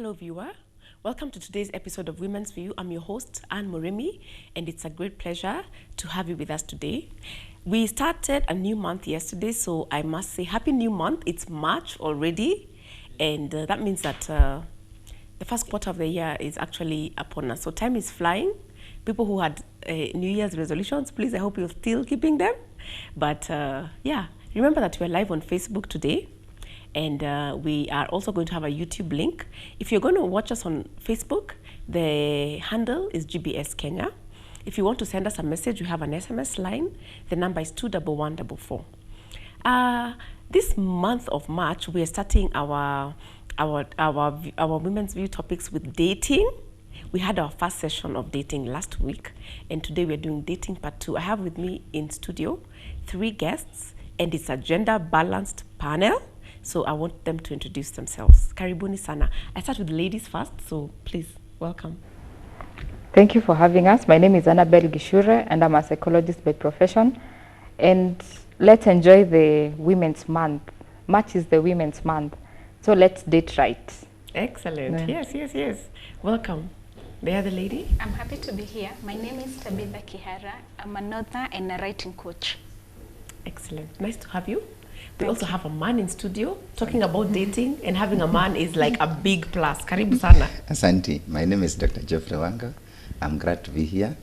Hello, viewer. Welcome to today's episode of Women's View. I'm your host, Anne Moremi, and it's a great pleasure to have you with us today. We started a new month yesterday, so I must say happy new month. It's March already, and that means that the first quarter of the year is actually upon us. So time is flying. People who had New Year's resolutions, please, I hope you're still keeping them. But yeah, remember that we're live on Facebook today. And we are also going to have a YouTube link. If you're going to watch us on Facebook, the handle is GBS Kenya. If you want to send us a message, we have an SMS line. The number is 21144. This month of March, we are starting our Women's View topics with dating. We had our first session of dating last week, and today we're doing dating part 2. I have with me in studio 3 guests, and it's a gender-balanced panel. So I want them to introduce themselves. Karibuni sana. I start with ladies first, so please, welcome. Thank you for having us. My name is Annabelle Gishure, and I'm a psychologist by profession. And let's enjoy the Women's Month. March is the Women's Month, so let's date right. Excellent. Yeah. Yes. Welcome. The other lady? I'm happy to be here. My name is Tabitha Kihara. I'm an author and a writing coach. Excellent. Nice to have you. We also have a man in studio talking about dating, and having a man is like a big plus. Karibu sana. Asante. My name is Dr. Geoffrey Wanga. I'm glad to be here.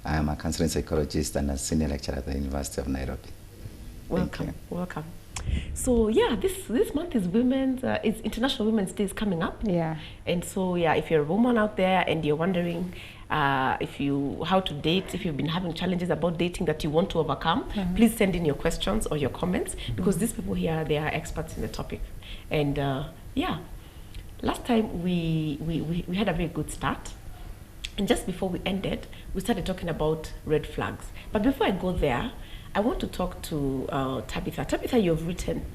I am a counseling psychologist and a senior lecturer at the University of Nairobi. Welcome. So yeah, this month is is International Women's Day is coming up. Yeah. And so yeah, if you're a woman out there and you're wondering how to date, if you've been having challenges about dating that you want to overcome, please send in your questions or your comments, because these people here, they are experts in the topic. And yeah, last time we had a very good start, and just before we ended, we started talking about red flags. But before I go there, I want to talk to Tabitha. Tabitha, you've written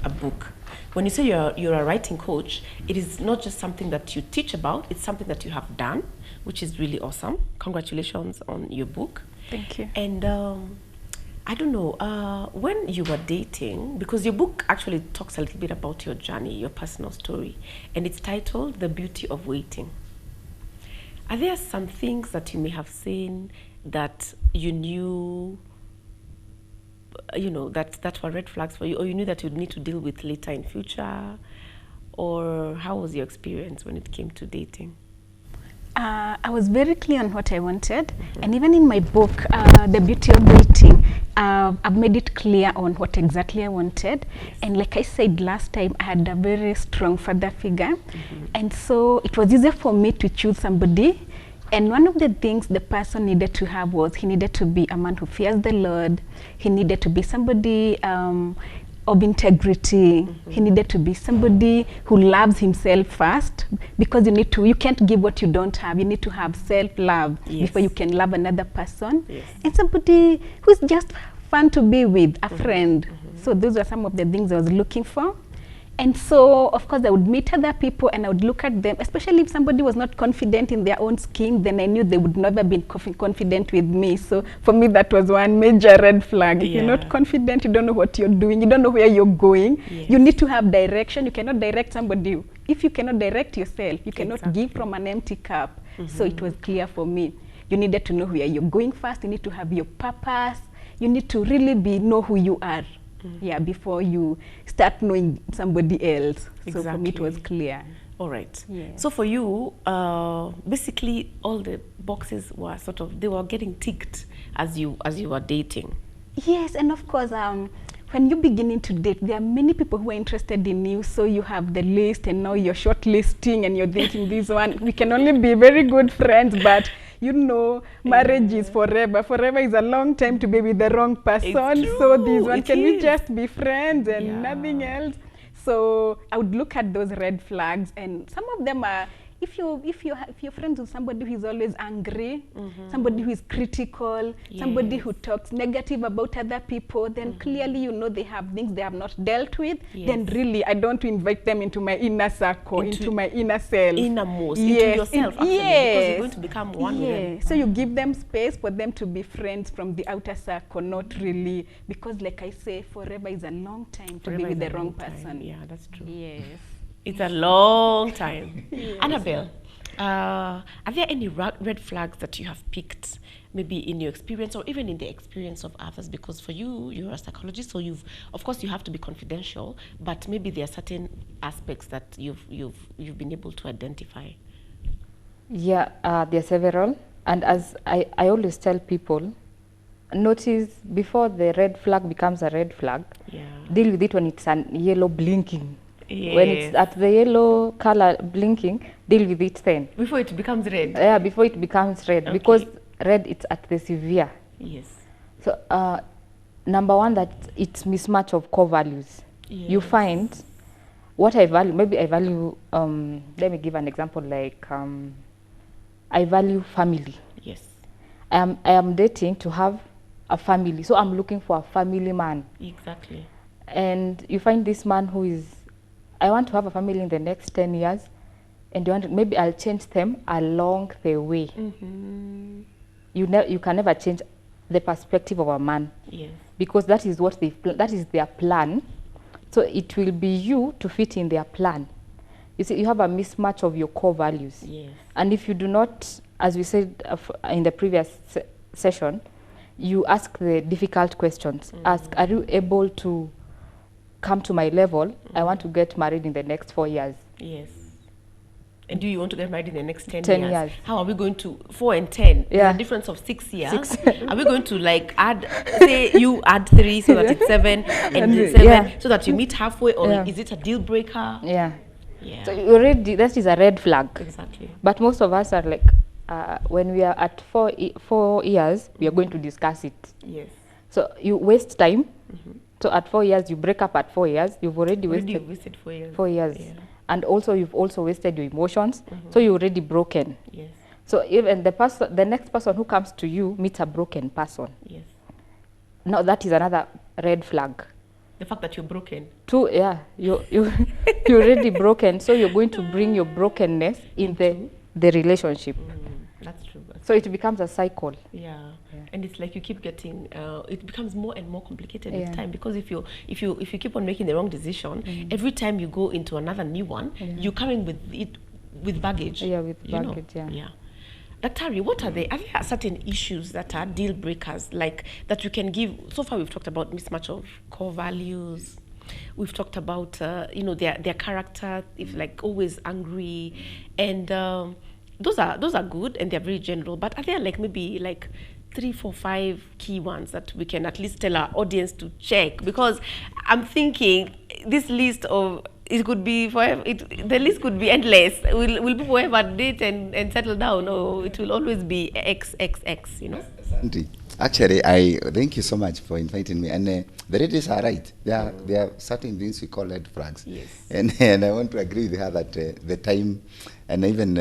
a book. When you say you're a writing coach, it is not just something that you teach about, it's something that you have done, which is really awesome. Congratulations on your book. Thank you. And I don't know, when you were dating, because your book actually talks a little bit about your journey, your personal story, and it's titled The Beauty of Waiting. Are there some things that you may have seen that you knew, that were red flags for you, or you knew that you'd need to deal with later in future? Or how was your experience when it came to dating? I was very clear on what I wanted, and even in my book, The Beauty of Waiting, I've made it clear on what exactly I wanted. Yes. And like I said last time, I had a very strong father figure, and so it was easier for me to choose somebody. And one of the things the person needed to have was he needed to be a man who fears the Lord. He needed to be somebody of integrity. He needed to be somebody who loves himself first, because you can't give what you don't have. You need to have self-love before you can love another person. Yes. And somebody who's just fun to be with, a friend. So those are some of the things I was looking for. And so, of course, I would meet other people and I would look at them, especially if somebody was not confident in their own skin, then I knew they would never be confident with me. So for me, that was one major red flag. If you're not confident, you don't know what you're doing, you don't know where you're going. Yes. You need to have direction. You cannot direct somebody. If you cannot direct yourself, you cannot give from an empty cup. So it was clear for me. You needed to know where you're going first. You need to have your purpose. You need to really know who you are. Yeah, before you start knowing somebody else. Exactly. So for me, it was clear. All right. Yes. So for you, basically all the boxes were they were getting ticked as you were dating. Yes, and of course, when you're beginning to date, there are many people who are interested in you. So you have the list, and now you're shortlisting, and you're thinking, this one, we can only be very good friends, but marriage is forever. Forever is a long time to be with the wrong person. So this one, can we just be friends and nothing else? So I would look at those red flags, and some of them are, if you're friends with somebody who is always angry, somebody who is critical, somebody who talks negative about other people, then clearly they have things they have not dealt with. Then really, I don't invite them into my inner circle, into my inner self. Innermost, into yourself, actually, because you're going to become one with them. So you give them space for them to be friends from the outer circle, not really, because like I say, forever is a long time to be with the wrong person. Yeah, that's true. Yes. It's a long time. Annabelle, are there any red flags that you have picked, maybe in your experience or even in the experience of others? Because for you, you're a psychologist, so of course, you have to be confidential, but maybe there are certain aspects that you've been able to identify. Yeah, there are several. And as I always tell people, notice before the red flag becomes a red flag, deal with it when it's a yellow blinking. Yes. When it's at the yellow color blinking, deal with it then. Before it becomes red. Yeah, before it becomes red. Okay. Because red, it's at the severe. Yes. So, number one, that it's mismatch of core values. Yes. You find what I value, maybe I value, let me give an example, like I value family. Yes. I am dating to have a family, so I'm looking for a family man. Exactly. And you find this man who is, I want to have a family in the next 10 years, and maybe I'll change them along the way. Mm-hmm. You can never change the perspective of a man. Yes. Because that is what that is their plan. So it will be you to fit in their plan. You see, you have a mismatch of your core values. Yes. And if you do not, as we said in the previous session, you ask the difficult questions. Mm-hmm. Ask, are you able to come to my level? Mm-hmm. I want to get married in the next 4 years. Yes. And do you want to get married in the next 10 years? How are we going to, 4 and 10? Yeah. There's a difference of 6 years. Are we going to like add, say you add 3 so that it's 7 and 7 so that you meet halfway, or is it a deal breaker? Yeah. Yeah. So you already, that is a red flag. Exactly. But most of us are like, when we are at 4 years, we are going to discuss it. Yes. So you waste time. Mm-hmm. So at 4 years, you break up at 4 years. You've already wasted 4 years. 4 years. Yeah. And also you've also wasted your emotions. Mm-hmm. So you're already broken. Yes. So even the next person who comes to you meets a broken person. Yes. Now that is another red flag. The fact that you're broken. You're already broken. So you're going to bring your brokenness in the relationship. That's true. So it becomes a cycle. Yeah. And it's like you keep getting, it becomes more and more complicated with Yeah. time, because if you keep on making the wrong decision, every time you go into another new one, you're coming with baggage. Yeah, with you know? baggage, yeah. Yeah. Daktari, are there certain issues that are deal breakers, like that you can give? So far we've talked about mismatch of core values. We've talked about, their character, if like always angry, and those are good and they're very general. But are there like maybe like 3, 4, 5 key ones that we can at least tell our audience to check? Because I'm thinking this list of, it could be forever, the list could be endless. Will people ever date and settle down, or it will always be XXX, you know? Sandy, actually, I thank you so much for inviting me. And the ladies are right. There are certain things we call red flags. Yes. And I want to agree with her that the time, and even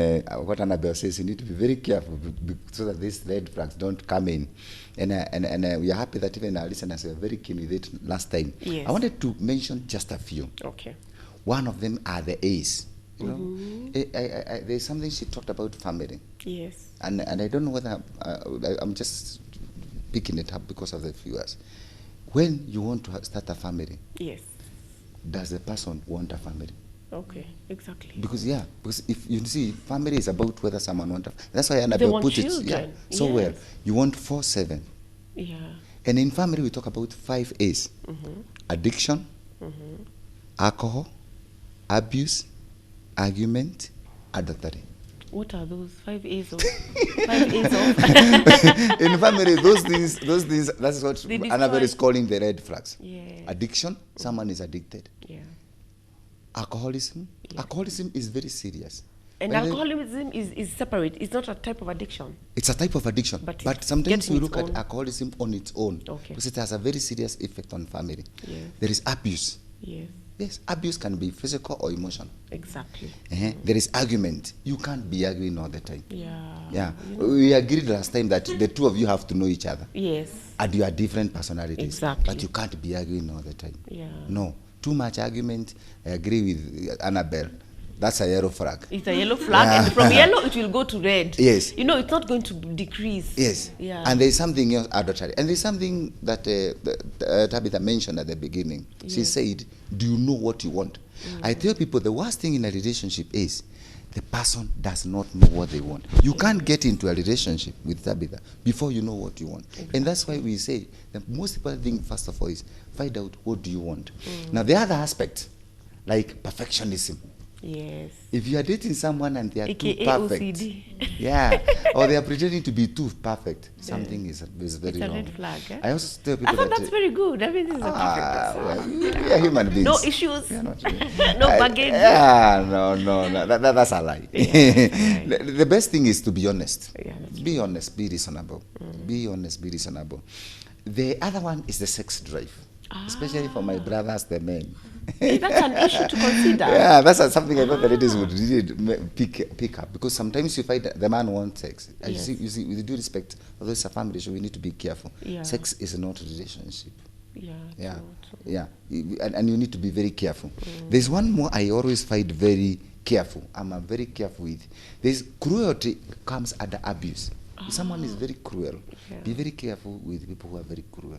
what Annabelle says, you need to be very careful so that these red flags don't come in. And we are happy that even our listeners were very keen with it last time. Yes. I wanted to mention just a few. Okay. One of them are the A's. You know, there's something she talked about family. Yes. And I don't know whether I'm just picking it up because of the viewers. When you want to start a family, Yes. does the person want a family? Okay. Exactly. Because if you see, family is about whether someone wants. That's why Annabelle put children. it so well. You want 4, 7. Yeah. And in family, we talk about 5 A's: addiction, alcohol, abuse, argument, adultery. What are those 5 A's of? 5 A's of? In family, those things, that's what They Annabelle is destroy. calling the red flags. Yeah. Addiction, someone is addicted. Yeah. Alcoholism, alcoholism is very serious. And When alcoholism is separate. It's not a type of addiction. it's a type of addiction, But but it sometimes gets we its look own. at alcoholism on its own, Okay. because it has a very serious effect on family. Yeah. There is abuse. Yes. Yes, abuse can be physical or emotional. Exactly. There is argument. You can't be arguing all the time. Yeah. Yeah, we agreed last time that the two of you have to know each other. Yes. And you are different personalities. Exactly. But you can't be arguing all the time. Yeah. No, too much argument. I agree with Annabelle. that's a yellow flag. It's a yellow flag, and from yellow it will go to red. Yes. You know, it's not going to decrease. Yes. Yeah. And there's something else arbitrary. And there's something that Tabitha mentioned at the beginning. She Yes. said, do you know what you want? I tell people the worst thing in a relationship is the person does not know what they want. You can't get into a relationship with Tabitha before you know what you want. And that's why we say the most important thing, first of all, is find out what do you want. Now, the other aspect, like perfectionism. Yes. If you are dating someone and they are AKA too perfect, OCD. yeah, or they are pretending to be too perfect, something is very It's a wrong. red flag. Eh? I also tell people I thought that that's very good. I mean, this is a perfect person. well, we are human beings. No issues. We are not, No baggage. Yeah, no. That's a lie. The best thing is to be honest. Yeah, that's Be honest. Be reasonable. Be honest. Be reasonable. The other one is the sex drive, especially for my brothers, the men. Hey, that's an issue to consider. Yeah, that's something I thought the ladies would really pick up, because sometimes you find that the man wants sex. Yes. You see, with due respect, although it's a family issue, we need to be careful. Yeah. Sex is not a relationship. Yeah. Yeah, true. yeah, and you need to be very careful. There's one more I always find very careful. I'm very careful with. There's cruelty comes under abuse. If someone is very cruel, Yeah. be very careful with people who are very cruel.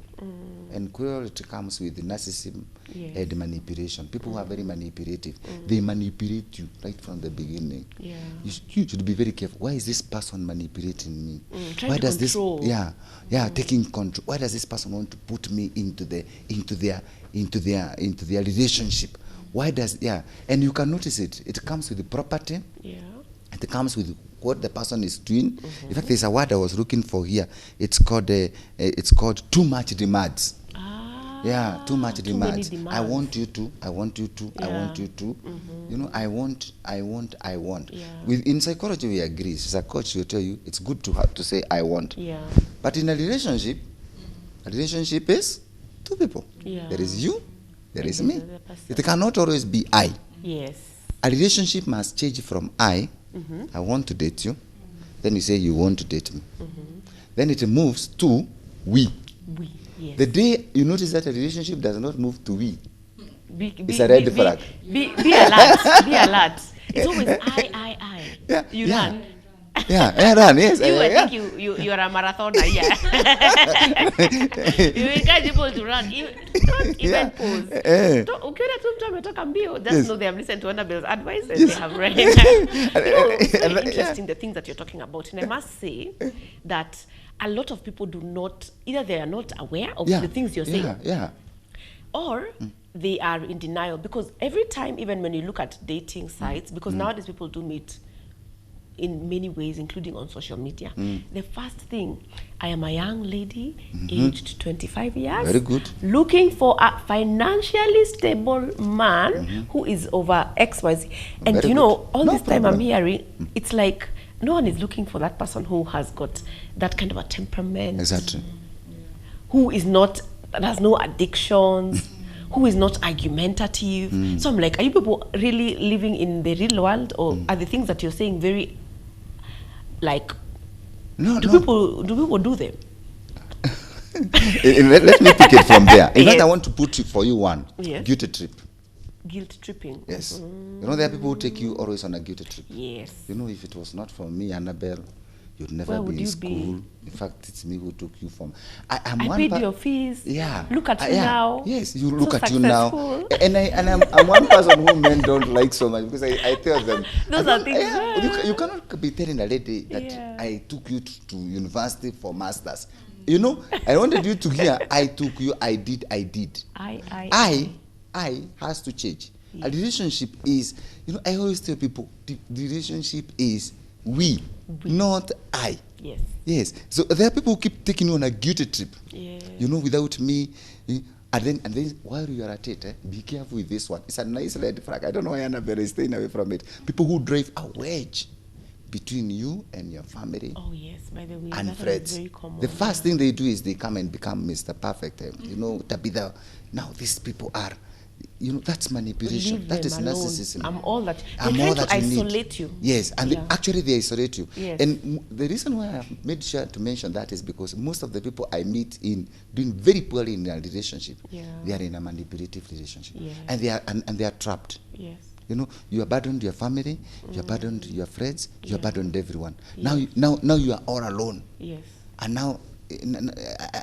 And cruelty comes with narcissism Yes. and manipulation. People who are very manipulative, they manipulate you right from the beginning. Yeah. You should be very careful. Why is this person manipulating me? Trying Why to does control. this taking control? Why does this person want to put me into their relationship? Why does and you can notice it. It comes with the property. Yeah. It comes with what the person is doing. In fact, there's a word I was looking for here. It's called too much demands. Yeah, too much too many demands. I demands. want you to. I want you to. I want Yeah. you to. You know, I want. Yeah. In psychology, we agree. As a coach, will tell you it's good to have to say I want. Yeah. But in a relationship is two people. Yeah. There is you. There is And me. there's the other person. It cannot always be I. Yes. A relationship must change from I want to date you. Then you say you want to date me. Then it moves to we. We. Yes. The day you notice that a relationship does not move to we, Be, it's a red flag. Be alert. Be alert. It's always I. Yeah, You yeah. run. Run, yes. I yeah. think you are a marathoner, yeah. You encourage people to run. You don't even pause. Ukiona tu mtu ametoka mbio, just know they have listened to Annabelle's advice and they have read. It's very interesting the things that you're talking about. And I must say that a lot of people do not, either they are not aware of the things you're saying, or they are in denial. Because every time, even when you look at dating sites, because nowadays people do meet in many ways, including on social media. The first thing, I am a young lady, aged 25 years. Very good. Looking for a financially stable man who is over XYZ. And Very you know, good. all No this time problem. I'm hearing, it's like no one is looking for that person who has got that kind of a temperament. Exactly. Who is not, that has no addictions, who is not argumentative. So I'm like, are you people really living in the real world, or are the things that you're saying very, like, No, do no. people do them? Let me pick it from there. In fact, Yes. I want to put for you one Yes. guilty trip. Guilt tripping. Yes. You know, there are people who take you always on a guilty trip. Yes. You know, if it was not for me, Annabelle, you'd never Where be would in you school. be? In fact, it's me who took you from. I'm I one paid per- your fees. Yeah. Look at you Yeah. now. Yes, you So look at you now. successful. And I'm one person who men don't like so much, because I tell them. Those I are don't- things- you cannot be telling a lady that Yeah. I took you to university for masters. You know, I wanted you to hear, I took you, I did. I has to change. A relationship is, you know, I always tell people, the relationship is we, not I. Yes. Yes. So there are people who keep taking you on a guilty trip. Yes. You know, without me. And then while you are at it, be careful with this one. It's a nice red flag. I don't know why Annabelle is staying away from it. People who drive a wedge between you and your family Oh yes, by the way, and that friends. is very common. The first thing they do is they come and become Mr. Perfect. You know, Tabitha, now these people are, you know, that's manipulation. Leave That them is alone. narcissism. I'm all that. I'm They try all to that you need. isolate you. Yes, and Yeah. actually they isolate you. Yes. And the reason why I made sure to mention that is because most of the people I meet in doing very poorly in a relationship, Yeah. they are in a manipulative relationship, Yes. and they are trapped. Yes. You know, you abandoned your family, you abandoned your friends, you abandoned everyone. Now you are all alone. Yes. And now,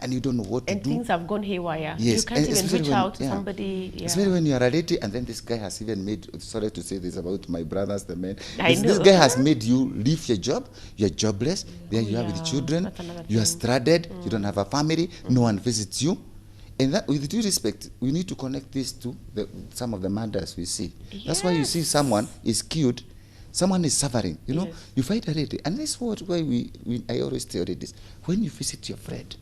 and you don't know what to And do. things have gone haywire. Yes, You can't and even especially reach when- out to yeah. somebody. Yeah. Especially when you are a lady, and then this guy has even made, sorry to say this about my brothers, the men. I This know. guy has made you leave your job, you're jobless, there you have with yeah, children, that's another you are thing. stranded, you don't have a family, no one visits you. And that, with due respect, we need to connect this to some of the murders we see. That's why you see someone is killed, someone is suffering. You know, Yes. you fight a lady, and that's why I always tell ladies, when you visit your friend,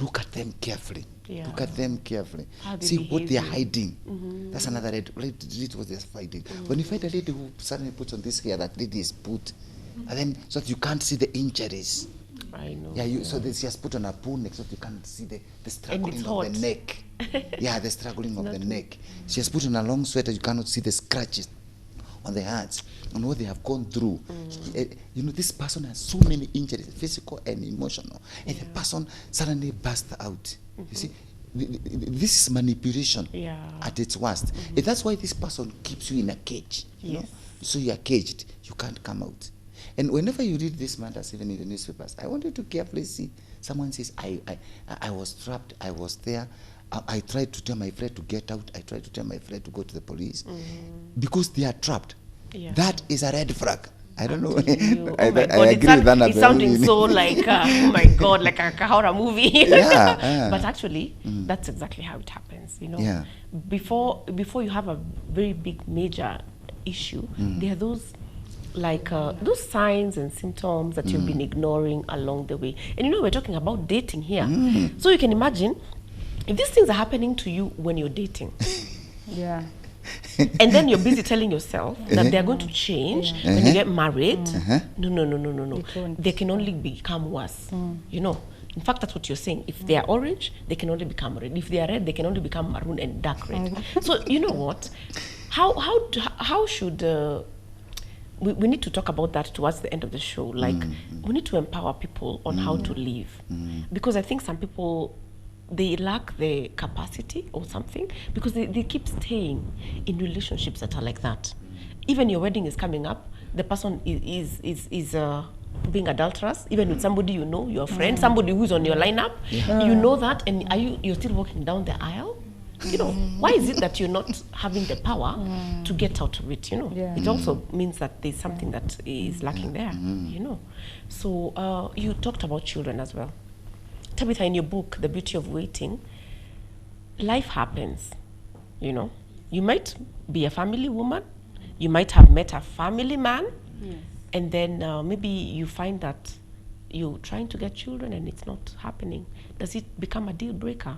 look at them carefully. Yeah. Look at them carefully. How they See what they are behave. hiding. That's another red. Read what they're fighting. When you find a lady who suddenly puts on this hair that lady is put, and then so that you can't see the injuries. I know. Yeah, so she has put on a poo neck so that you can't see the struggling it's of hot. the neck. Yeah, the struggling of the neck. She has put on a long sweater, you cannot see the scratches on the hands and what they have gone through. You know, this person has so many injuries, physical and emotional, and the person suddenly bursts out. You see, this is manipulation at its worst. And that's why this person keeps you in a cage. You know? So you are caged, you can't come out. And whenever you read these matters, even in the newspapers, I want you to carefully see. Someone says, I was trapped, I was there. I tried to tell my friend to get out. I tried to tell my friend to go to the police. Because they are trapped. Yeah. That is a red flag. I don't know. You. I Oh my God, agree with Annabelle. it's sounding so like, oh my God, like a horror movie. Yeah. But actually, that's exactly how it happens, you know. Yeah. Before you have a very big major issue, there are those those signs and symptoms that you've been ignoring along the way. And you know, we're talking about dating here. So you can imagine if these things are happening to you when you're dating. Yeah. And then you're busy telling yourself that they're going to change when you get married. No. won't. They can only become worse. You know, in fact, that's what you're saying. If they are orange, they can only become red. If they are red, they can only become maroon and dark red. So you know what? How should we need to talk about that towards the end of the show. Like we need to empower people on how to live, because I think some people, they lack the capacity or something, because they keep staying in relationships that are like that. Even your wedding is coming up, the person is being adulterous, even with somebody you know, your friend, somebody who's on your lineup. You know that, and you're still walking down the aisle. You know, why is it that you're not having the power to get out of it? You know, it also means that there's something that is lacking there. You know, so you talked about children as well. Tabitha, in your book, The Beauty of Waiting, life happens, you know. You might be a family woman, you might have met a family man, and then maybe you find that you're trying to get children and it's not happening. Does it become a deal breaker?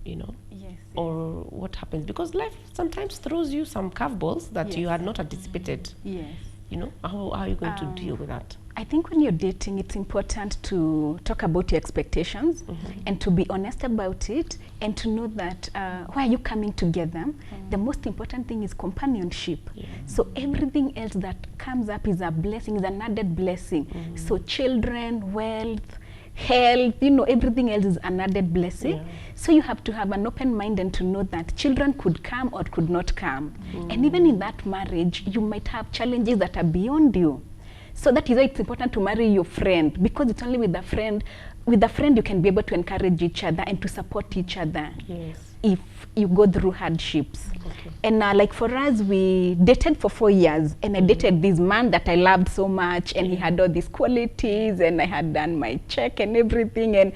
You know? Yes. Or what happens? Because life sometimes throws you some curveballs that you had not anticipated. Yes. You know, how are you going to deal with that? I think when you're dating, it's important to talk about your expectations and to be honest about it, and to know that why are you coming together? The most important thing is companionship. So everything else that comes up is a blessing, is an added blessing. So children, wealth, health, you know, everything else is an added blessing. So you have to have an open mind and to know that children could come or could not come. And even in that marriage, you might have challenges that are beyond you. So that is why it's important to marry your friend, because it's only with a friend you can be able to encourage each other and to support each other if you go through hardships. And like for us, we dated for 4 years, and I dated this man that I loved so much, and he had all these qualities, and I had done my check and everything, and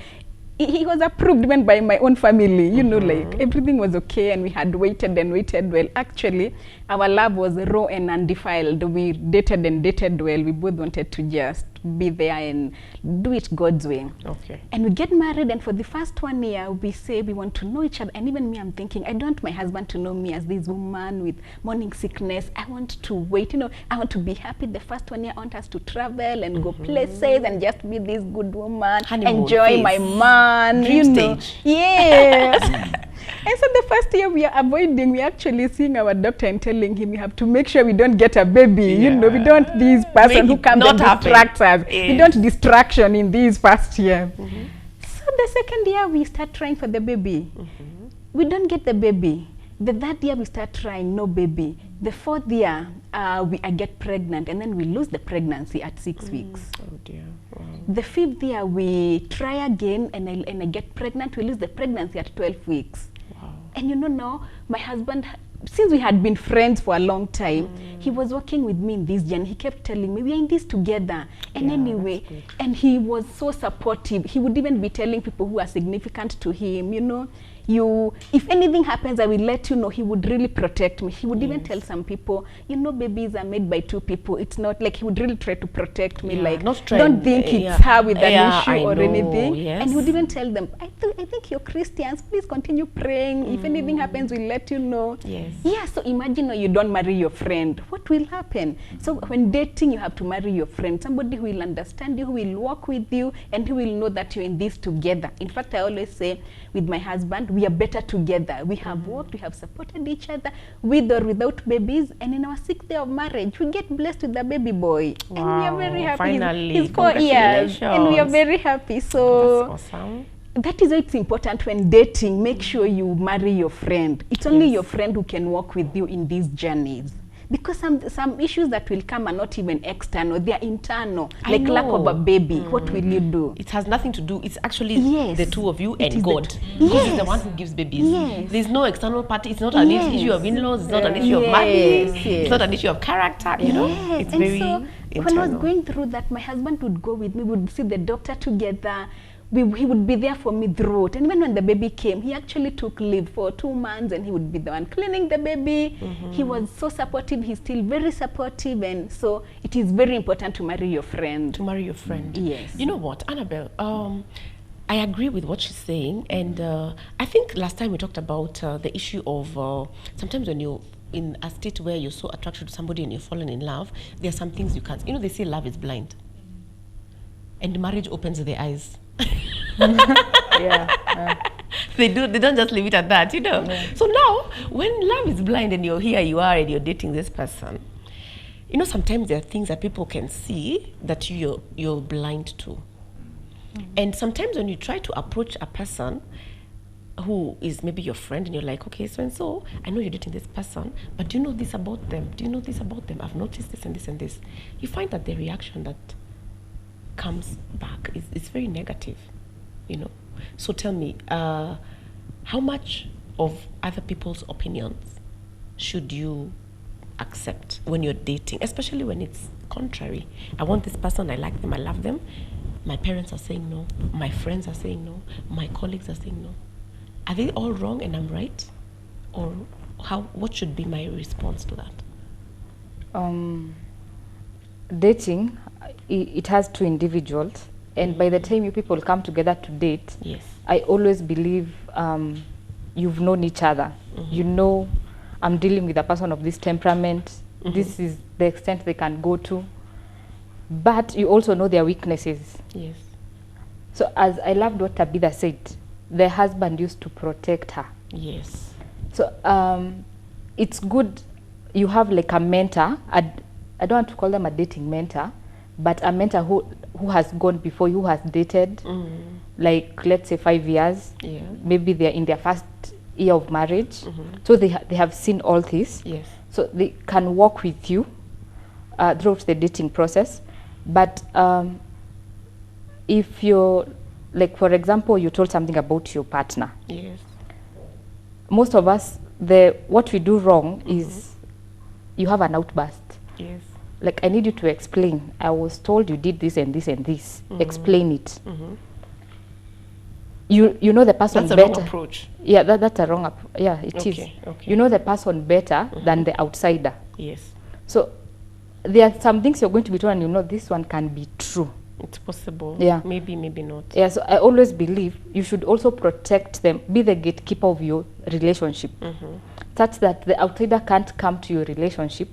he was approved even by my own family, you know, like everything was okay, and we had waited and waited. Well, actually, our love was raw and undefiled. We dated and dated well. We both wanted to just be there and do it God's way. Okay. And we get married, and for the first 1 year, we say we want to know each other. And even me, I'm thinking, I don't want my husband to know me as this woman with morning sickness. I want to wait, you know, I want to be happy. The first 1 year, I want us to travel and go places and just be this good woman, Honeymoon enjoy phase. my man, Dream you know. stage. Yes. And so the first year we are avoiding, we actually seeing our doctor and telling him we have to make sure we don't get a baby. You know, we don't this person Make who it comes and not happen. distracts us. Yes. We don't distraction in this first year. So the second year we start trying for the baby. We don't get the baby. The third year we start trying, no baby. The fourth year, I get pregnant, and then we lose the pregnancy at 6 weeks. Oh dear. Wow. The fifth year we try again, and I get pregnant. We lose the pregnancy at 12 weeks. Wow. And you know now, my husband, since we had been friends for a long time, he was working with me in this journey. He kept telling me, we are in this together. And Yeah, anyway, that's good. and he was so supportive. He would even be telling people who are significant to him, you know, if anything happens, I will let you know. He would really protect me. He would even tell some people, you know, babies are made by 2 people. It's not like, he would really try to protect me. Yeah, Like, not try don't and- think yeah. it's her with an Yeah, issue I or know, anything. yes. And he would even tell them, I think you're Christians. Please continue praying. If anything happens, we'll let you know. Yes. Yeah, so imagine you don't marry your friend. What will happen? So when dating, you have to marry your friend, somebody who will understand you, who will walk with you, and who will know that you're in this together. In fact, I always say with my husband, we are better together. We have worked, we have supported each other, with or without babies, and in our 6th day of marriage, we get blessed with a baby boy. And we are very Wow, happy. finally, He's 4 years, and we are congratulations. very happy. So That's awesome. that is why it's important when dating, make sure you marry your friend. It's only Yes. your friend who can walk with you in these journeys. Because some issues that will come are not even external, they are internal. I Like lack of a know. baby, what will you do? It has nothing to do. It's actually Yes. the two of you It is and the God. two- God is the Yes. one who gives babies. Yes. There's no external party. It's not an Yes. issue of in-laws. It's not an issue of Yes, money. yes. It's not an issue of character. You know, Yes, it's and very so internal. when I was going through that, my husband would go with me, we would see the doctor together. He would be there for me throughout. And even when the baby came, he actually took leave for 2 months, and he would be the one cleaning the baby. He was so supportive. He's still very supportive. And so it is very important to marry your friend. To marry your friend. Yes. You know what, Annabelle? I agree with what she's saying, and I think last time we talked about the issue of sometimes when you're in a state where you're so attracted to somebody and you're fallen in love, there are some things you can't. You know, they say love is blind, and marriage opens the eyes. Yeah. They don't just leave it at that, you know. So now, when love is blind and you're here, you are, and you're dating this person, you know, sometimes there are things that people can see that you're blind to. And sometimes when you try to approach a person who is maybe your friend, and you're like, okay, so and so, I know you're dating this person, but do you know this about them? Do you know this about them? I've noticed this and this and this. You find that the reaction that comes back is very negative, you know. So tell me, how much of other people's opinions should you accept when you're dating, especially when it's contrary? I want this person, I like them, I love them. My parents are saying no, my friends are saying no, my colleagues are saying no. Are they all wrong and I'm right? Or what should be my response to that? Dating, it has 2 individuals, and by the time you people come together to date, Yes. I always believe you've known each other. You know, I'm dealing with a person of this temperament. This is the extent they can go to. But you also know their weaknesses. Yes. So as I loved what Tabitha said, the husband used to protect her. Yes. So it's good you have like a mentor. I don't want to call them a dating mentor, but a mentor who has gone before you, who has dated, like let's say 5 years. Yeah. Maybe they're in their first year of marriage. So they have seen all this. Yes. So they can walk with you throughout the dating process. But if you're, like for example, you told something about your partner, Yes. most of us, what we do wrong is you have an outburst. Yes. Like, I need you to explain. I was told you did this and this and this. Explain it. You know the person That's a better. wrong approach. Yeah, that's a wrong yeah, it is. Okay, okay. You know the person better than the outsider. Yes. So there are some things you're going to be told and you know this one can be true. It's possible. Yeah. Maybe, maybe not. Yeah, so I always believe you should also protect them, be the gatekeeper of your relationship, such that the outsider can't come to your relationship,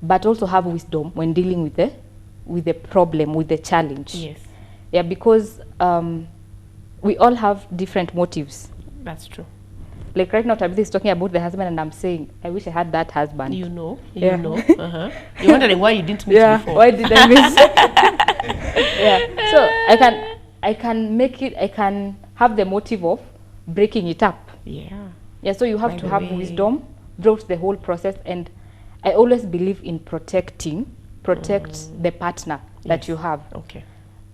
but also have wisdom when dealing with the problem, with the challenge. Yes. Yeah, because we all have different motives. That's true. Like right now, Tabitha is talking about the husband, and I'm saying, I wish I had that husband. You know. Yeah. You know. You're wondering why you didn't meet Yeah, before. why did I miss? Yeah, so I can make it. I can have the motive of breaking it up. Yeah. Yeah, so you have By to the have way. wisdom throughout the whole process, and I always believe in protect the partner that Yes. you have Okay.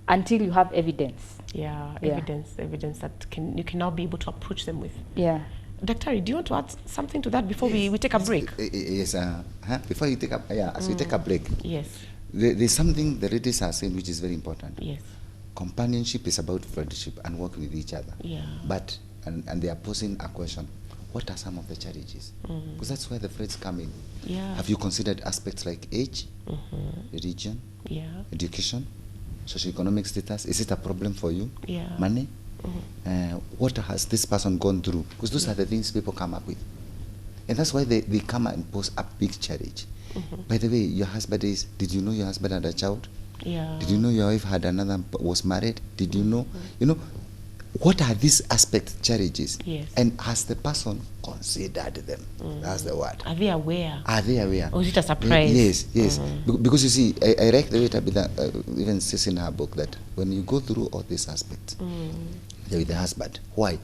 until you have evidence. Yeah, Yeah. evidence that you can now be able to approach them with. Yeah. Daktari, do you want to add something to that before we take a break? Yes, before you take a, as we take a break, Yes, there's something the ladies are saying which is very important. yes, Companionship is about friendship and working with each other. yeah. But, and they are posing a question, what are some of the challenges? Because that's where the friends come in. Yeah. Have you considered aspects like age, religion, Yeah, education, socioeconomic status? Is it a problem for you? Yeah. Money? What has this person gone through? Because those are the things people come up with. And that's why they come and pose a big challenge. By the way, your husband did you know your husband had a child? yeah. Did you know your wife had was married? Did you know? You know, what are these aspect challenges? Yes. And has the person considered them? That's the word. Are they aware? Are they aware? Or is it a surprise? Yes, yes. Because you see, I like the way Tabitha even says in her book that when you go through all these aspects with the husband, why?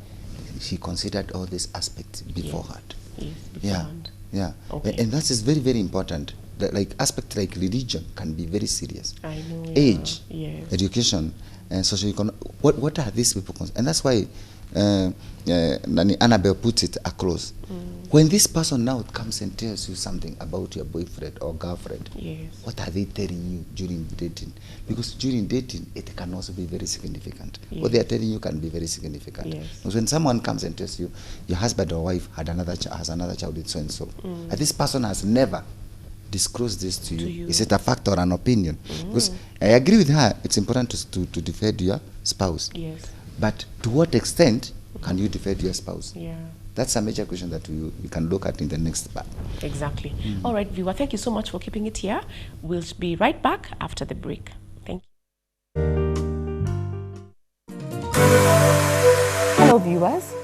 She considered all these aspects beforehand. Yes, Yeah, beforehand. yeah. Okay. And that is very, very important. That, like aspect like religion can be very serious. I know. Yeah. Age, Yes. education, and socioeconomic. What are these people? And that's why Annabelle puts it across. When this person now comes and tells you something about your boyfriend or girlfriend, Yes. what are they telling you during dating? Because during dating, it can also be very significant. What they are telling you can be very significant. Yes. Because when someone comes and tells you your husband or wife has another child with so and so, and this person has never disclosed this to you. Is it a fact or an opinion? Because I agree with her, it's important to defend your spouse. Yes. But to what extent can you defend your spouse? Yeah. That's a major question that we can look at in the next part. Exactly. All right, viewer, thank you so much for keeping it here. We'll be right back after the break. Thank you. Hello, viewers.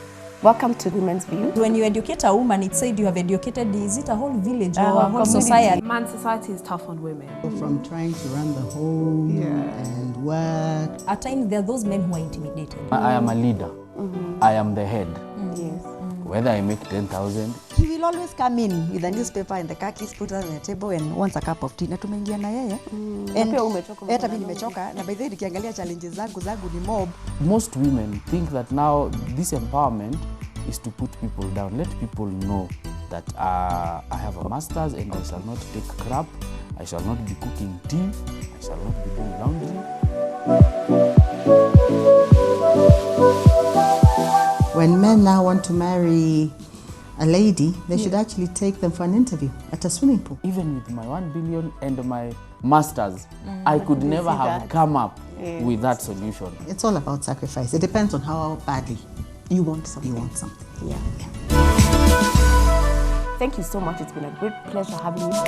Welcome to Women's View. When you educate a woman, it's said you have educated, is it a whole village or a whole society? Man, society is tough on women. From trying to run the home and work. At times, there are those men who are intimidated. I am a leader. I am the head. Whether I make 10,000. He will always come in with a newspaper and the khakis, put it on the table and wants a cup of tea. Na tumeingia na yeye. And hata mimi nimechoka na by the way nikiangalia challenges zangu ni mob. Most women think that now this empowerment is to put people down. Let people know that I have a master's and I shall not take crap. I shall not be cooking tea. I shall not be doing laundry. When men now want to marry a lady, they should actually take them for an interview at a swimming pool. Even with my 1 billion and my master's, I could never have come up with that solution. It's all about sacrifice. It depends on how badly You want something. you want something. Yeah. Thank you so much. It's been a great pleasure having you.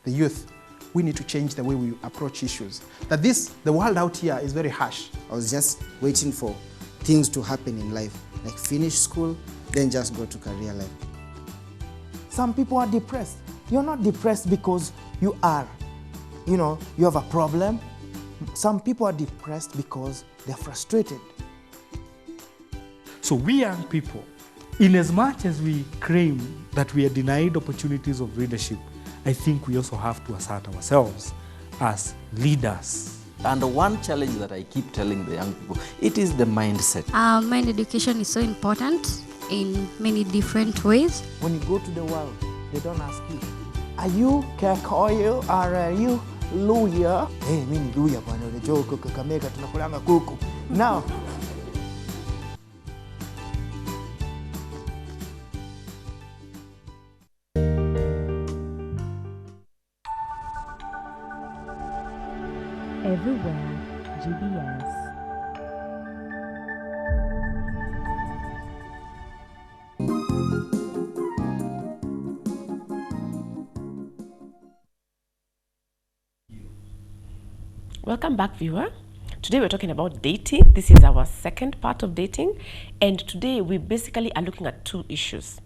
The youth, we need to change the way we approach issues. That the world out here is very harsh. I was just waiting for things to happen in life, like finish school, then just go to career life. Some people are depressed. You're not depressed because you have a problem. Some people are depressed because they're frustrated. So we young people, in as much as we claim that we are denied opportunities of leadership, I think we also have to assert ourselves as leaders. And one challenge that I keep telling the young people, it is the mindset. Mind education is so important in many different ways. When you go to the world, they don't ask you, are you Kikuyu or are you Luya? Hey, mimi ni Luya bwana, unajua huko Kakamega tunakulanga kuku. Now, Everywhere GBS. Welcome back, viewer. Today we're talking about dating. This is our second part of dating. And today we basically are looking at two issues.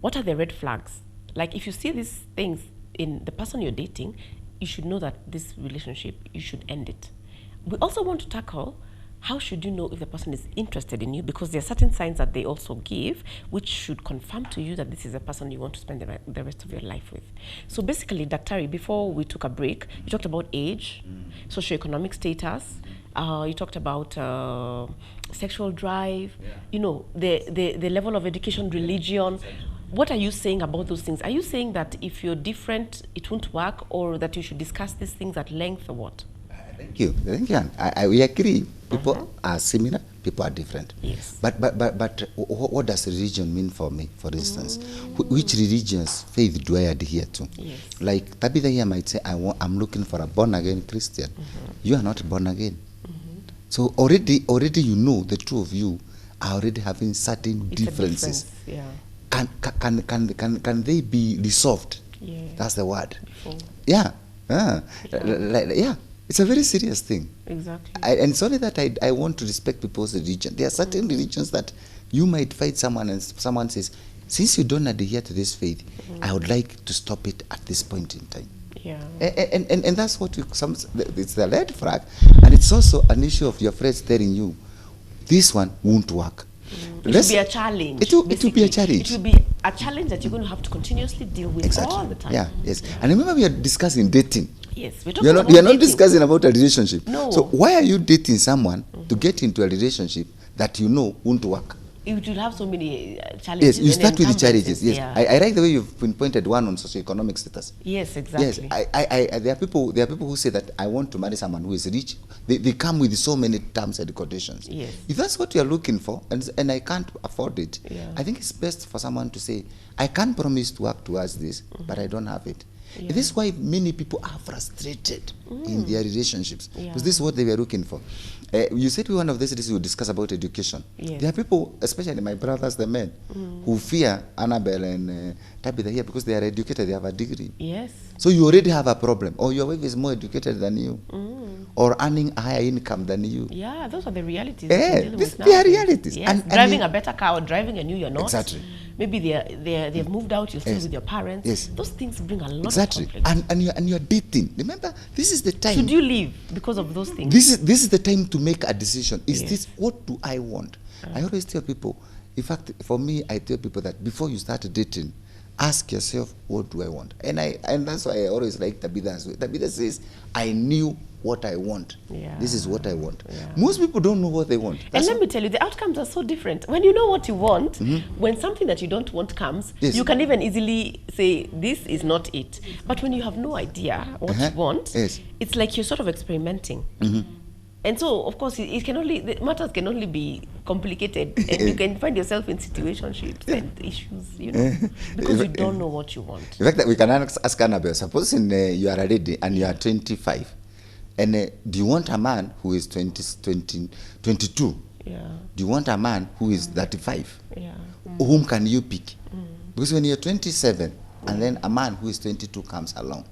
What are the red flags? Like if you see these things in the person you're dating, you should know that this relationship, you should end it. We also want to tackle how should you know if the person is interested in you? Because there are certain signs that they also give, which should confirm to you that this is a person you want to spend the rest of your life with. So basically, Daktari, before we took a break, you talked about age, socioeconomic status, you talked about sexual drive, you know, the level of education, religion. What are you saying about those things? Are you saying that if you're different, it won't work, or that you should discuss these things at length, or what? Thank you. We agree. People are similar, people are different. Yes. But what does religion mean for me, for instance? Which religion's faith do I adhere to? Yes. Like Tabitha here might say, I'm looking for a born-again Christian. You are not born again. So already you know, the two of you are already having certain differences. Yeah. Can they be resolved? Yeah. That's the word. Before. Yeah. Yeah. It's a very serious thing. Exactly. And it's only that I want to respect people's religion. There are certain religions that you might fight someone and someone says, since you don't adhere to this faith, I would like to stop it at this point in time. Yeah. And that's what it's the red flag. And it's also an issue of your friends telling you, this one won't work. It will be a challenge. It will be a challenge. It will be a challenge that you're going to have to continuously deal with all the time. Yeah, yes. And remember, we are discussing dating. Yes, we're talking about not discussing about a relationship. No. So why are you dating someone to get into a relationship that you know won't work? It will have so many challenges. Yes, you start with the challenges. Yes, yeah. I like the way you've pinpointed one on socioeconomic status. Yes, exactly. Yes, there are people who say that I want to marry someone who is rich. They come with so many terms and conditions. Yes. If that's what you are looking for, and I can't afford it, Yeah. I think it's best for someone to say, I can't promise to work towards this, but I don't have it. Yeah. This is why many people are frustrated in their relationships, Yeah. because this is what they were looking for. You said one of these days we will discuss about education. Yes. There are people, especially my brothers, the men, who fear Annabelle and Tabitha here because they are educated, they have a degree. Yes. So you already have a problem, or your wife is more educated than you, or earning a higher income than you. Yeah, those are the realities. Yeah, they are realities. Yes. And driving a better car or driving a new you're not. Exactly. Maybe they've moved out, you're still Yes. with your parents. Yes. Those things bring a lot Exactly. of conflict. And you're dating. Remember, this is the time. Should you leave because of those things? This is the time to make a decision. Is Yes. this, what do I want? I always tell people, in fact, for me, I tell people that before you start dating, ask yourself, what do I want? And that's why I always like Tabitha's way. Tabitha says, I knew what I want. Yeah. This is what I want. Most people don't know what they want. And let me tell you, the outcomes are so different. When you know what you want, when something that you don't want comes, Yes. you can even easily say, this is not it. But when you have no idea what you want, Yes. it's like you're sort of experimenting. And so, of course, the matters can only be complicated, and you can find yourself in situationships and issues, you know, because you don't know what you want. In fact, we can ask Annabelle, suppose you are a lady and you are 25, and do you want a man who is 22? Yeah. Do you want a man who is 35? Yeah. Whom can you pick? Because when you're 27, and then a man who is 22 comes along,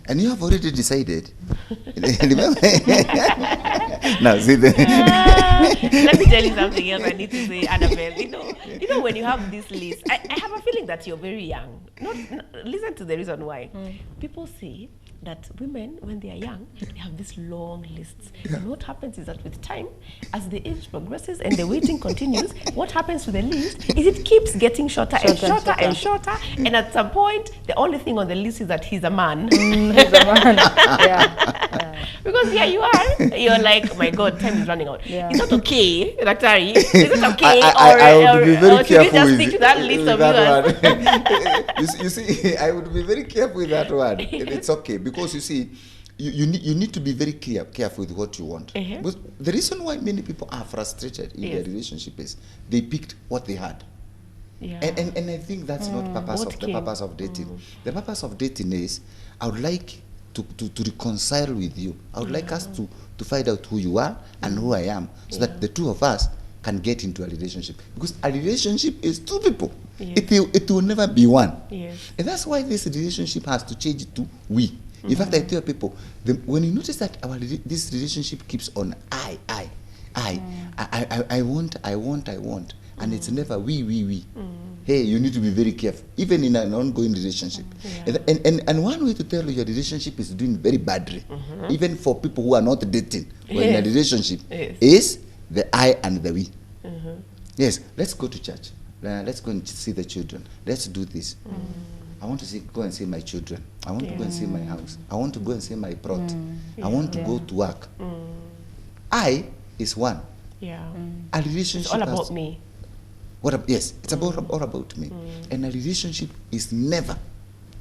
and you have already decided. Remember? Now, see let me tell you something else I need to say, Annabelle. You know, when you have this list, I have a feeling that you're very young. Listen to the reason why. People say that women, when they are young, they have these long lists. And what happens is that with time, as the age progresses and the waiting continues, what happens to the list is it keeps getting shorter and shorter and shorter. And at some point, the only thing on the list is that he's a man. He's a man. Because here you are, you're like, my God, time is running out. Is that okay, Daktari? Is it okay? I would be very or should we careful just with stick to that list of yours? You see, I would be very careful with that one. It's okay, because you see, you need to be very careful with what you want. But the reason why many people are frustrated in their relationship is they picked what they had. Yeah. And I think that's not the purpose of dating. The purpose of dating is, I would like to reconcile with you. I would like us to find out who you are and who I am, so that the two of us can get into a relationship. Because a relationship is two people. It will never be one. And that's why this relationship has to change to we. In fact, I tell people, when you notice that this relationship keeps on I want, And it's never we. Hey, you need to be very careful, even in an ongoing relationship. And one way to tell your relationship is doing very badly, even for people who are not dating or in a relationship, is the I and the we. Yes, let's go to church. Let's go and see the children. Let's do this. I want to go and see my children. I want to go and see my house. I want to go and see my plot. I want to go to work. I is one. A relationship it's all about me. Yes, it's all about me. And a relationship is never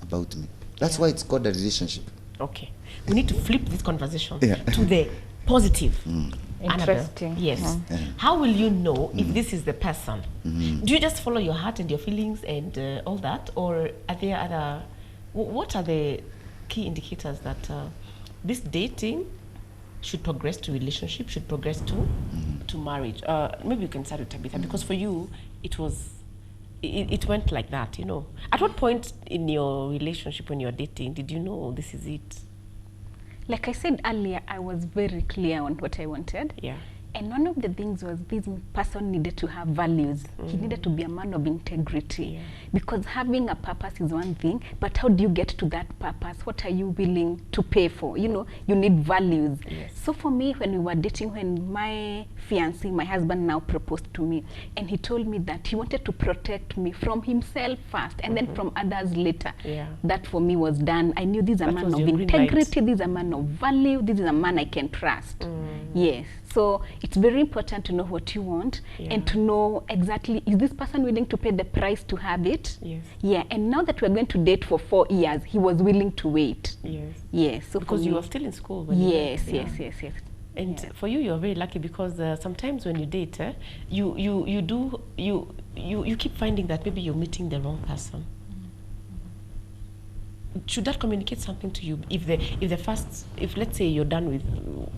about me. That's why it's called a relationship. Okay. We need to flip this conversation to the positive. Interesting. Annabelle. Yes. How will you know if this is the person? Do you just follow your heart and your feelings and all that? Or are there other... What are the key indicators that this dating should progress to relationship, should progress to marriage? Maybe you can start with Tabitha, because for you, it went like that, you know. At what point in your relationship when you're dating did you know this is it? Like I said earlier, I was very clear on what I wanted. Yeah. And one of the things was this person needed to have values. He needed to be a man of integrity. Because having a purpose is one thing, but how do you get to that purpose? What are you willing to pay for? You know, you need values. So for me, when we were dating, when my fiancé, my husband now proposed to me, and he told me that he wanted to protect me from himself first, and then from others later. That for me was done. I knew this is a man of integrity, this is a man of value, this is a man I can trust. Yes. So it's very important to know what you want and to know exactly, is this person willing to pay the price to have it? Yeah, and now that we're going to date for 4 years, he was willing to wait. Yes. So because you were still in school when yes. And for you, you're very lucky because sometimes when you date, you keep finding that maybe you're meeting the wrong person. Should that communicate something to you? If let's say you're done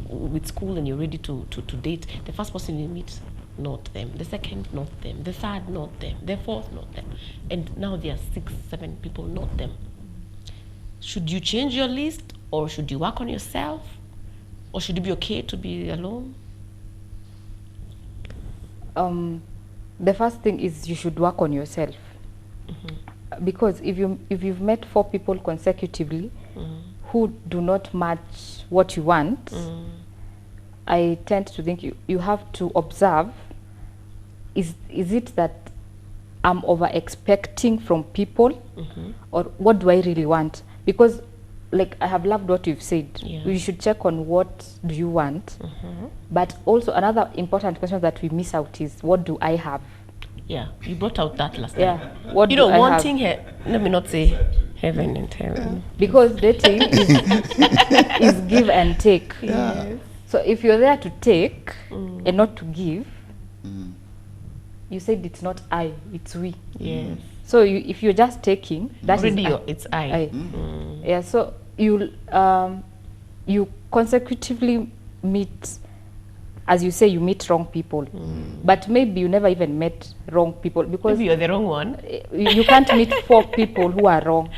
with school and you're ready to date, the first person you meet, not them. The second, not them. The third, not them. The fourth, not them. And now there are 6, 7 people, not them. Should you change your list, or should you work on yourself, or should it be okay to be alone? The first thing is you should work on yourself. Because if you've met 4 people consecutively who do not match what you want, I tend to think you have to observe, is it that I'm over expecting from people, or what do I really want? Because like I have loved what you've said, we should check on what do you want, but also another important question that we miss out is what do I have? Yeah, you brought out that last time. What wanting let me not say heaven and heaven. Because dating is give and take. So if you're there to take and not to give, you said it's not I, it's we. So if you're just taking, that already is it's I. Yeah, so you consecutively meet, as you say, you meet wrong people, but maybe you never even met wrong people, because maybe you're the wrong one. You can't meet 4 people who are wrong.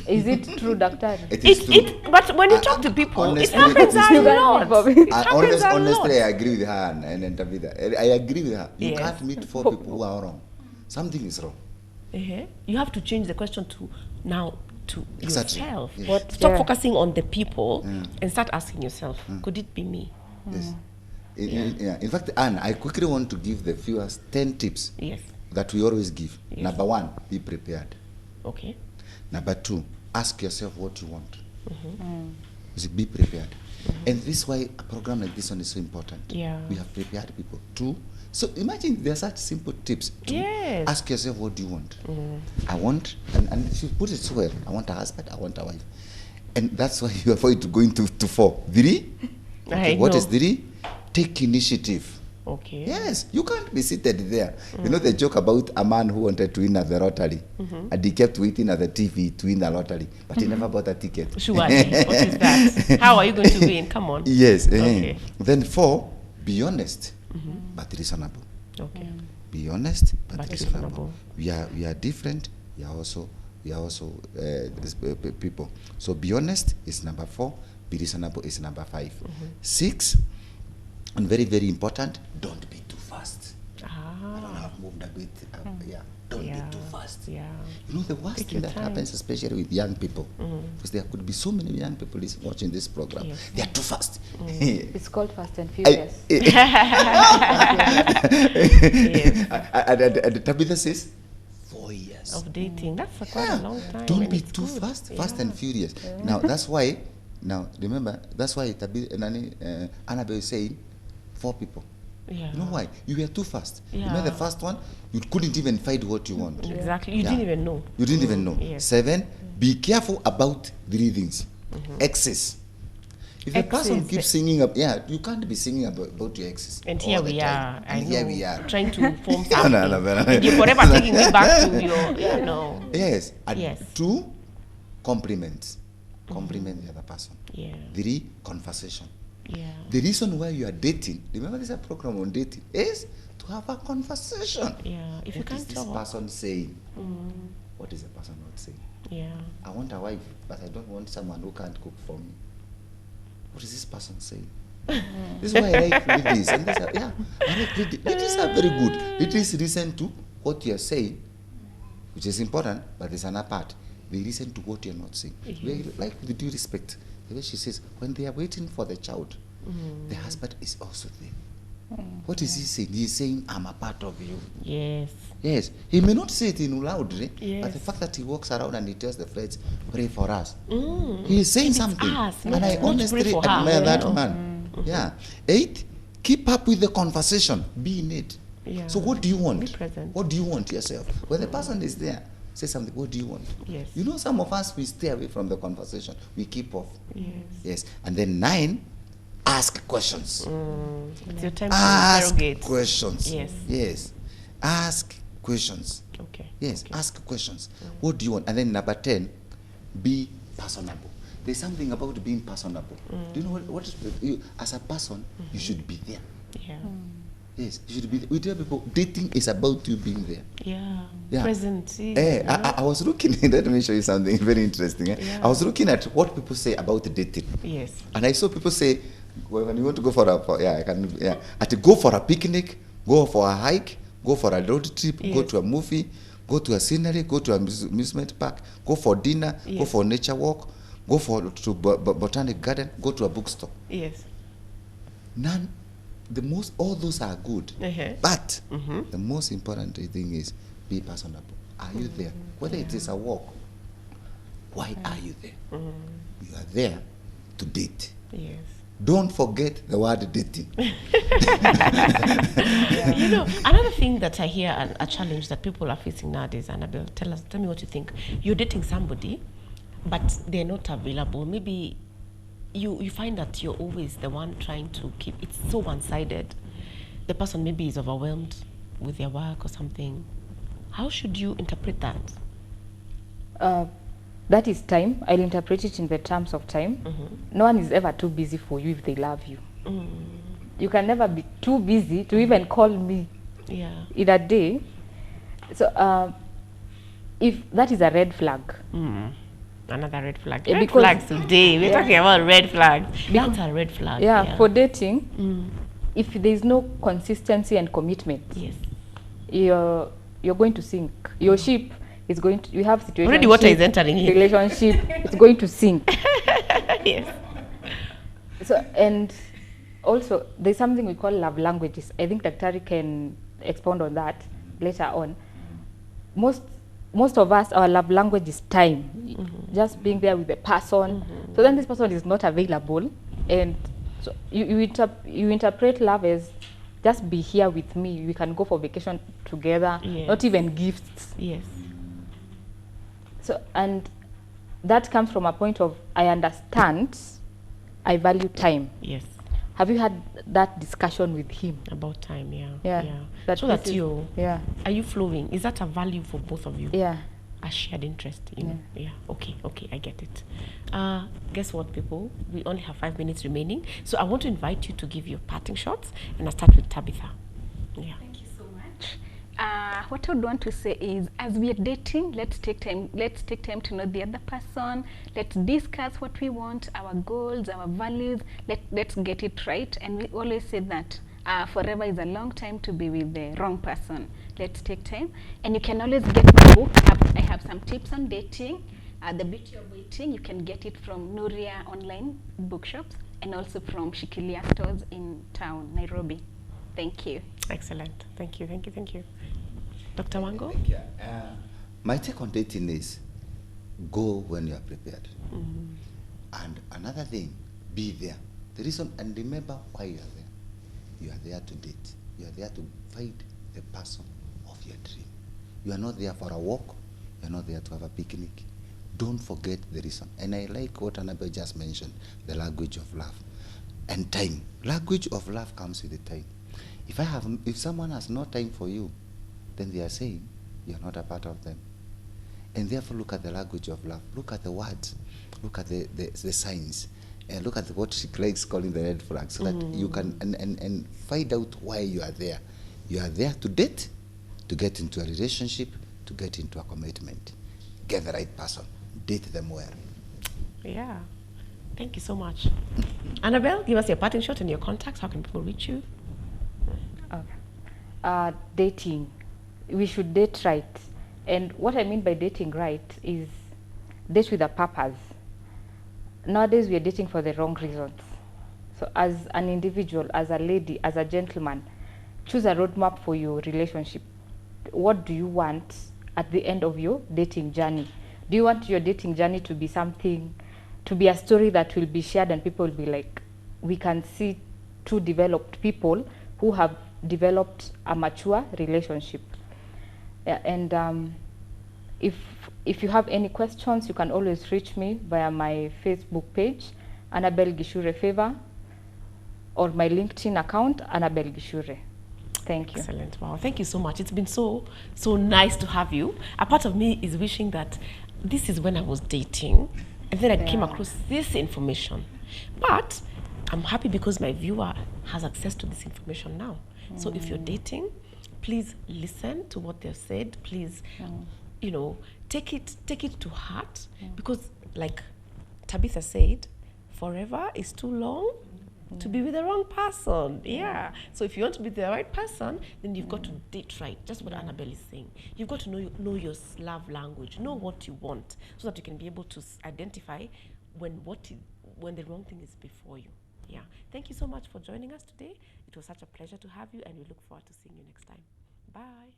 Is it true, Doctor? It is true. But when you talk to people, honestly, it happens a lot. Honestly, I agree with her and Tabitha. I agree with her. You can't meet 4 people who are wrong. Something is wrong. You have to change the question to now to yourself. Stop focusing on the people and start asking yourself, could it be me? Yes. In fact, Anne, I quickly want to give the viewers 10 tips that we always give. Number 1, be prepared. Okay. Number 2, ask yourself what you want. Be prepared. And this is why a program like this one is so important. We have prepared people. 2, so imagine there are such simple tips. 2, ask yourself what do you want. I want, and if you put it so well, I want a husband, I want a wife. And that's why you avoid going to 4. 3? Okay, what is 3? Take initiative. Okay. Yes, you can't be seated there. You know the joke about a man who wanted to win at the lottery, and he kept waiting at the TV to win the lottery, but he never bought a ticket. Sure. What is that? How are you going to win? Come on. Yes. Okay. Then 4, be honest, but reasonable. Okay. Be honest, but reasonable. We are different. We are also people. So be honest is number 4. Be reasonable is number 5. 6, and very, very important, don't be too fast. Yeah, don't be too fast. Yeah. You know, the worst Take thing your that time. happens, especially with young people, because there could be so many young people watching this program. Yes. They are too fast. It's called Fast and Furious. And Tabitha says, 4 years. Of dating. That's quite a long time. Don't and be it's too good. fast and furious. Now, that's why, remember, that's why Annabelle is saying 4 people. Yeah. You know why? You were too fast. Yeah. Remember the first one? You couldn't even find what you want. Exactly. You didn't even know. You didn't even know. Yes. 7, be careful about 3 things. Exes. If a person Exes. keeps singing you can't be singing about your exes. And all here the we time. are. And here we are. Trying to form No, something. no, no. And you're forever taking me back to your, Yes. And Yes. 2, compliments. Compliment the other person. Yeah. 3, conversation. Yeah. The reason why you are dating, remember there's a program on dating, is to have a conversation. Yeah. If you What can't is this talk. person saying? What is the person not saying? Yeah. I want a wife, but I don't want someone who can't cook for me. What is this person saying? This is why I like read this. And this, I like read it. It is very good. It is listen to what you are saying, which is important, but there's another part. They listen to what you're not saying. Like with due respect, the way she says, when they are waiting for the child, the husband is also there. What is he saying? He's saying, I'm a part of you. Yes. Yes. He may not say it in loudly, Yes. but the fact that he walks around and he tells the friends, pray for us. Mm. He is saying It's something. us, And I not pray honestly for her. admire that Yeah. man. Yeah. 8, keep up with the conversation. Be in it. Yeah. So what do you want? Be present. What do you want yourself? When the person is there, say something. What do you want? Yes. You know, some of us, we stay away from the conversation. We keep off. Yes. Yes. And then 9, ask questions. It's your time to Ask interrogate. questions. Yes. Yes. Ask questions. Okay. Yes. Ask questions. What do you want? And then number 10, be personable. There's something about being personable. Do you know what is you, as a person, you should be there. Yeah. Yes, you should be there. We tell people dating is about you being there. Yeah. Yeah. Present. I was looking, let me show you something very interesting. Yeah. I was looking at what people say about dating. Yes. And I saw people say, well, when you want to go for go for a picnic, go for a hike, go for a road trip, go Yes. to a movie, go to a scenery, go to an amusement park, go for dinner, go Yes. for a nature walk, go to botanic garden, go to a bookstore. Yes. All those are good. Uh-huh. But the most important thing is be personable. Are you there? Whether it is a walk, why are you there? You are there to date. Yes. Don't forget the word dating. You know, another thing that I hear, a challenge that people are facing nowadays, Annabelle, tell me what you think. You're dating somebody, but they're not available. Maybe you find that you're always the one trying to keep, it's so one-sided. The person maybe is overwhelmed with their work or something. How should you interpret that? That is time. I'll interpret it in the terms of time. No one is ever too busy for you if they love you. You can never be too busy to even call me in a day. So if that is a red flag. Another red flag. Yeah, Red because- flags today. We're talking about red flags. Because- That's a red flag. Yeah, for dating, if there is no consistency and commitment, yes, you're going to sink. Your ship is going to. You have situation. Already water is entering in. Relationship, it's going to sink. Yes. So and also there's something we call love languages. I think Daktari can expound on that later on. Most of us, our love language is time, just being there with the person. So then this person is not available, and so you interpret love as just be here with me. We can go for vacation together, Yes. not even gifts. Yes. So and that comes from a point of I understand, I value time. Yes. Have you had that discussion with him About time, yeah. Yeah. So that you, yeah. Are you flowing? Is that a value for both of you? Yeah. A shared interest, you know? Yeah. Okay, I get it. Guess what, people? We only have 5 minutes remaining. So I want to invite you to give your parting shots, and I'll start with Tabitha. Yeah. Thank you so much. What I would want to say is, as we are dating, let's take time to know the other person. Let's discuss what we want, our goals, our values. Let's get it right. And we always say that forever is a long time to be with the wrong person. Let's take time. And you can always get the book. I have some tips on dating. The Beauty of Waiting, you can get it from Nuria online bookshops and also from Shikilia stores in town, Nairobi. Thank you. Excellent. Thank you, thank you, thank you. Dr. Wango? Thank you. My take on dating is go when you are prepared. And another thing, be there. The reason, and remember why you are there. You are there to date. You are there to find the person of your dream. You are not there for a walk. You are not there to have a picnic. Don't forget the reason. And I like what Annabelle just mentioned, the language of love and time. Language of love comes with the time. If someone has no time for you, then they are saying you are not a part of them. And therefore look at the language of love. Look at the words. Look at the signs. And look at what she likes calling the red flags, so that you can and find out why you are there. You are there to date, to get into a relationship, to get into a commitment. Get the right person. Date them well. Yeah. Thank you so much. Annabelle, give us your parting shot and your contacts. How can people reach you? Dating. We should date right. And what I mean by dating right is date with a purpose. Nowadays we are dating for the wrong reasons. So as an individual, as a lady, as a gentleman, choose a roadmap for your relationship. What do you want at the end of your dating journey? Do you want your dating journey to be something, to be a story that will be shared and people will be like, we can see two developed people who have developed a mature relationship? And if you have any questions, you can always reach me via my Facebook page, Annabelle Gishure Favor, or my LinkedIn account, Annabelle Gishure. Thank you. Excellent. Wow. Thank you so much. It's been so nice to have you. A part of me is wishing that this is when I was dating, and then I came across this information. But I'm happy because my viewer has access to this information now. So if you're dating, please listen to what they've said. Please, you know, take it to heart, because like Tabitha said, forever is too long to be with the wrong person. Yeah. So if you want to be the right person, then you've got to date right. Just what Annabelle is saying. You've got to know your love language, know what you want, so that you can be able to identify when the wrong thing is before you. Yeah. Thank you so much for joining us today. It was such a pleasure to have you, and we look forward to seeing you next time. Bye.